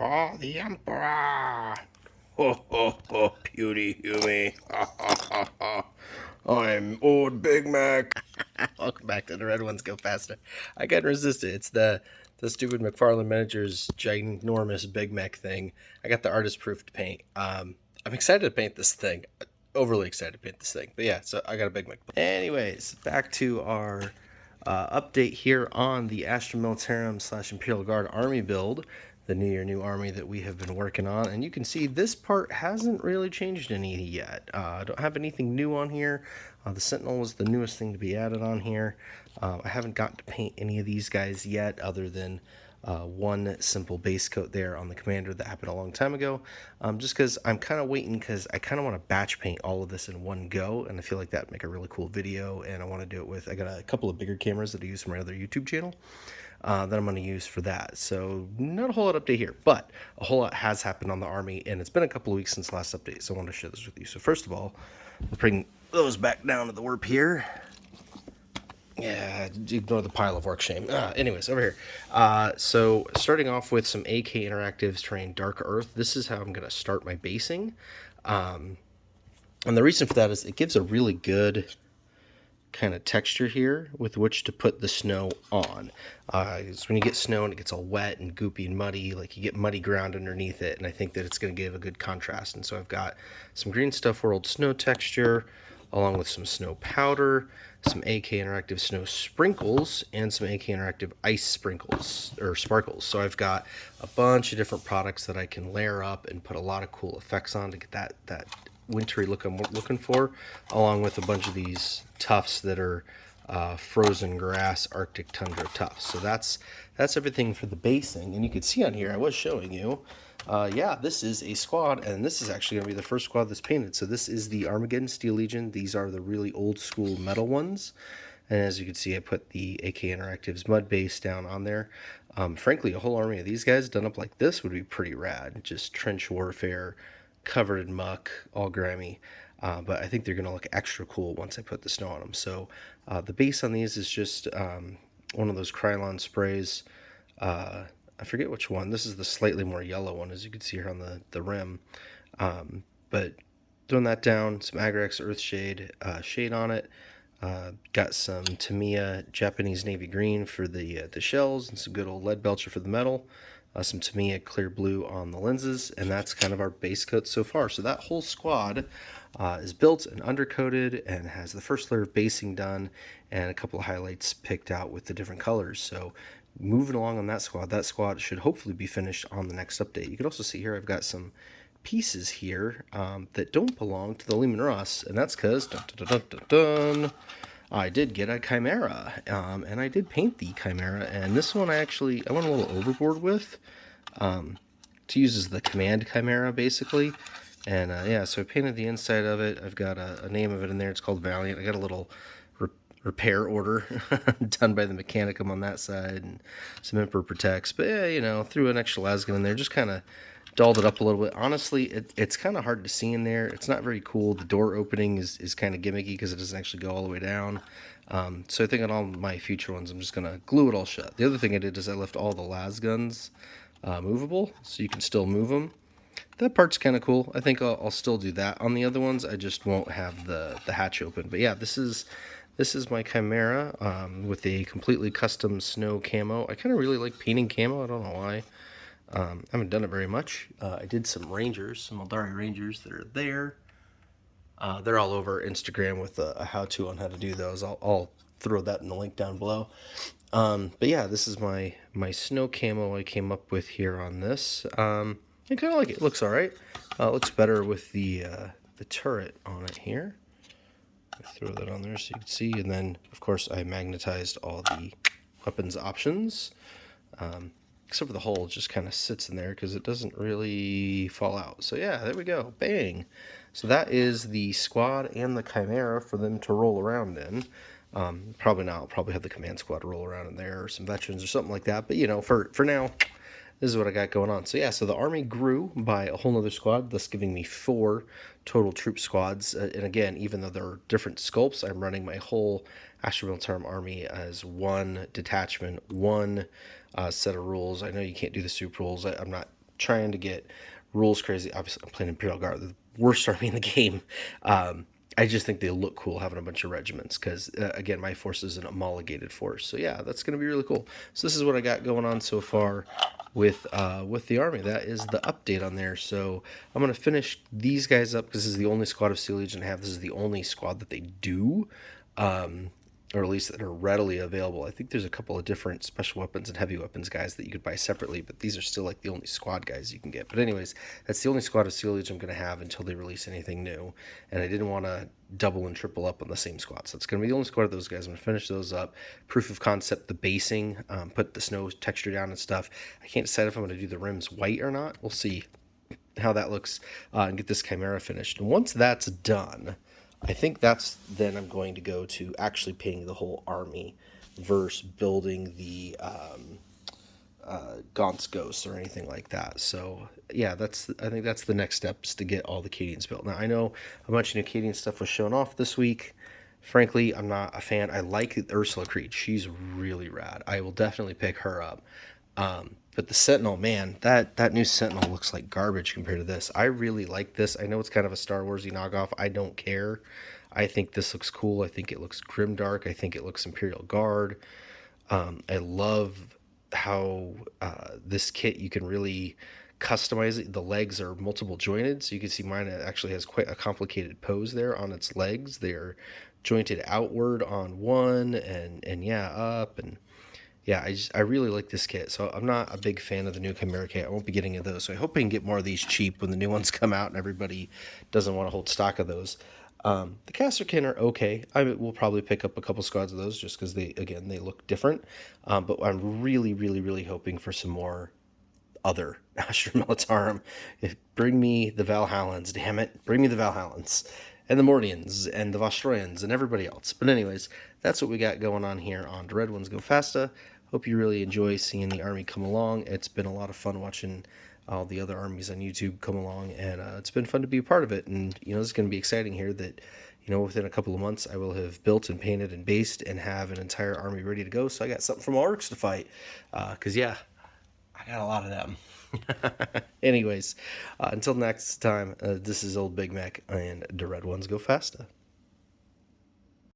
for the Emperor. Ho ho ho, beauty Huey. Ha ha ha ha. I'm old Big Mac. Welcome back to the Red Ones Go Faster. I can't resist it. It's the stupid McFarlane Miniatures ginormous Big Mac thing. I got the artist proof to paint. I'm excited to paint this thing. Overly excited to paint this thing. But yeah, so I got a Big Mac. Anyways, back to our update here on the Astra Militarum / Imperial Guard Army build, the new army that we have been working on. And you can see this part hasn't really changed any yet. I don't have anything new on here. The Sentinel was the newest thing to be added on here. I haven't gotten to paint any of these guys yet, other than one simple base coat there on the commander that happened a long time ago, just because I'm kind of waiting, because I kind of want to batch paint all of this in one go, and I feel like that would make a really cool video. And I want to do it with, I got a couple of bigger cameras that I use for my other YouTube channel that I'm going to use for that. So not a whole lot update here, but a whole lot has happened on the army, and it's been a couple of weeks since last update, so I want to share this with you. So first of all, we'll bring those back down to the warp here. Yeah, ignore the pile of work, shame. Anyways, over here. So starting off with some AK Interactives Terrain Dark Earth. This is how I'm going to start my basing. And the reason for that is it gives a really good kind of texture here with which to put the snow on. It's when you get snow and it gets all wet and goopy and muddy, like you get muddy ground underneath it, and I think that it's going to give a good contrast. And so I've got some Green Stuff World snow texture, along with some snow powder, some AK Interactive snow sprinkles, and some AK Interactive ice sprinkles, or sparkles. So I've got a bunch of different products that I can layer up and put a lot of cool effects on to get that wintry look I'm looking for, along with a bunch of these tufts that are frozen grass Arctic tundra tufts. So that's everything for the basing. And you can see on here, I was showing you, yeah, this is a squad, and this is actually going to be the first squad that's painted. So this is the Armageddon Steel Legion. These are the really old school metal ones. And as you can see, I put the AK Interactives mud base down on there. Frankly, a whole army of these guys done up like this would be pretty rad. Just trench warfare, covered in muck, all grimy. But I think they're going to look extra cool once I put the snow on them. So the base on these is just one of those Krylon sprays. I forget which one. This is the slightly more yellow one, as you can see here on the rim. But throwing that down, some Agrax Earthshade shade on it. Got some Tamiya Japanese Navy Green for the shells, and some good old lead belcher for the metal. Some Tamiya clear blue on the lenses, and that's kind of our base coat so far. So that whole squad is built and undercoated and has the first layer of basing done and a couple of highlights picked out with the different colors. So moving along on that squad should hopefully be finished on the next update. You can also see here I've got some pieces here that don't belong to the Lehman Russ, and that's because I did get a Chimera, and I did paint the Chimera, and this one I went a little overboard with, to use as the command Chimera, basically. And yeah, so I painted the inside of it. I've got a name of it in there. It's called Valiant. I got a little repair order done by the Mechanicum on that side, and some Emperor Protects. But yeah, you know, threw an extra lasgun in there, just kind of dolled it up a little bit. Honestly, it's kind of hard to see in there. It's not very cool. The door opening is kind of gimmicky because it doesn't actually go all the way down. So I think on all my future ones, I'm just going to glue it all shut. The other thing I did is I left all the lasguns movable, so you can still move them. That part's kind of cool. I think I'll still do that on the other ones. I just won't have the hatch open. But yeah, this is my Chimera with a completely custom snow camo. I kind of really like painting camo. I don't know why. I haven't done it very much. I did some Rangers, some Eldari Rangers that are there. They're all over Instagram with a how-to on how to do those. I'll throw that in the link down below. But yeah, this is my snow camo I came up with here on this. I kind of like it. It looks all right. It looks better with the turret on it here. I throw that on there so you can see. And then, of course, I magnetized all the weapons options. Except for the hole, it just kind of sits in there because it doesn't really fall out. So yeah, there we go. Bang. So that is the squad and the Chimera for them to roll around in. Probably not. I'll probably have the command squad roll around in there, or some veterans or something like that. But, you know, for now, this is what I got going on. So yeah, so the army grew by a whole nother squad, thus giving me 4 total troop squads. And again, even though there are different sculpts, I'm running my whole Astra Militarum army as one detachment, one set of rules. I know you can't do the soup rules. I'm not trying to get rules crazy. Obviously, I'm playing Imperial Guard, the worst army in the game. I just think they look cool having a bunch of regiments because, again, my force is an homologated force. So yeah, that's going to be really cool. So this is what I got going on so far with the army. That is the update on there. So I'm going to finish these guys up because this is the only squad of Sea Legion I have. This is the only squad that they do. Or at least that are readily available. I think there's a couple of different special weapons and heavy weapons guys that you could buy separately, but these are still like the only squad guys you can get. But anyways, that's the only squad of Sea Legion I'm going to have until they release anything new, and I didn't want to double and triple up on the same squad, so it's going to be the only squad of those guys. I'm going to finish those up. Proof of concept, the basing, put the snow texture down and stuff. I can't decide if I'm going to do the rims white or not. We'll see how that looks, and get this Chimera finished. And once that's done, I think then I'm going to go to actually painting the whole army versus building the Gaunt's Ghosts or anything like that. So yeah, I think that's the next steps to get all the Cadians built. Now I know a bunch of new Cadian stuff was shown off this week. Frankly, I'm not a fan. I like Ursula Creed. She's really rad. I will definitely pick her up. But the Sentinel, man, that new Sentinel looks like garbage compared to this. I really like this. I know it's kind of a Star Warsy knockoff. I don't care. I think this looks cool. I think it looks grimdark. I think it looks Imperial Guard. I love how this kit, you can really customize it. The legs are multiple jointed, so you can see mine actually has quite a complicated pose there on its legs. They're jointed outward on one and yeah, up, and yeah, I really like this kit. So I'm not a big fan of the new Chimera kit. I won't be getting into those. So I hope I can get more of these cheap when the new ones come out and everybody doesn't want to hold stock of those. The Casterkin are okay. I will probably pick up a couple squads of those just because they look different. But I'm really, really, really hoping for some more other Astra Militarum. Bring me the Valhallans, damn it. Bring me the Valhallans. And the Mordians, and the Vostroyans, and everybody else. But anyways, that's what we got going on here on The Red Ones Go Fasta. Hope you really enjoy seeing the army come along. It's been a lot of fun watching all the other armies on YouTube come along, and it's been fun to be a part of it. And, it's going to be exciting here that, within a couple of months, I will have built and painted and based and have an entire army ready to go. So I got something from orcs to fight. Because, yeah, I got a lot of them. Anyways, until next time, this is Old Big Mac, and the Red Ones Go Fasta.